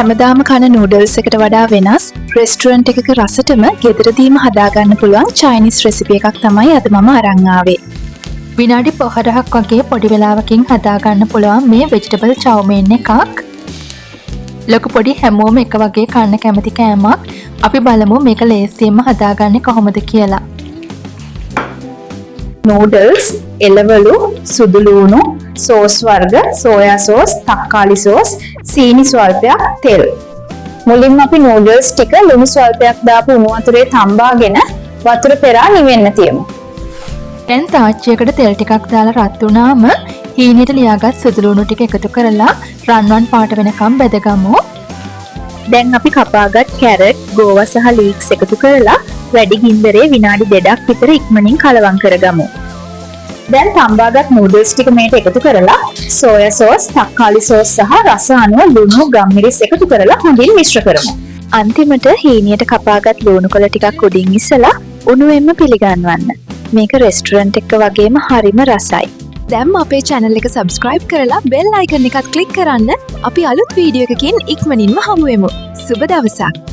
හැමදාම කන නූඩල්ස් එකට වඩා වෙනස් රෙස්ටුරන්ට් එකක රසටම ගෙදරදීම හදාගන්න පුළුවන් චයිනීස් රෙසිපි එකක් තමයි අද මම අරන් ආවේ. විනාඩි 5ක් වගේ පොඩි වෙලාවකින් හදාගන්න පුළුවන් මේ වෙජිටබල් චව්මීන් එකක්. ලොකු පොඩි හැමෝම එක වගේ කන්න කැමති කෑමක්. අපි බලමු මේක ලේසියෙන්ම හදාගන්නේ කොහොමද කියලා. නූඩල්ස්, එළවලු, සුදු ලූණු, සෝස් වර්ග, සෝයා සෝස්, තක්කාලි සෝස්, සීනි ස්වල්පයක්, තෙල්. මුලින්ම අපි නූඩල්ස් ටික ලුණු ස්වල්පයක් දාපු උණු වතුරේ තම්බාගෙන වතුර පෙරා නිවෙන්න තියමු. දැන් තාච්චියකට තෙල් ටිකක් දාලා රත් වුණාම හීනෙට ලියාගත් සුදු ලූණු ටික එකතු කරලා රන්වන් පාට වෙනකම් බෙදගමු. දැන් අපි කපාගත් කැරට්, ගෝවා සහ ලීක්ස් එකතු කරලා වැඩි ගින්දරේ විනාඩි 2ක් විතර ඉක්මනින් කලවම් කරගමු. දැන් තම්බාගත් නූඩල්ස් ටික මේට එකතු කරලා සෝයා සෝස්, තක්කාලි සෝස් සහ රස අනුව ලුණු ගම්මිරිස් එකතු කරලා හොඳින් මිශ්‍ර කරමු. අන්තිමට හීනියට කපාගත් ලුණු කොළ ටිකක් උඩින් ඉස්සලා උණුවෙන්ම පිළිගන්වන්න. මේක රෙස්ටුරන්ට් එක වගේම හරිම රසයි. දැන් අපේ channel එක subscribe කරලා bell icon එකත් click කරන්න. අපි අලුත් වීඩියෝ එකකින් ඉක්මනින්ම හමු වෙමු. සුබ දවසක්.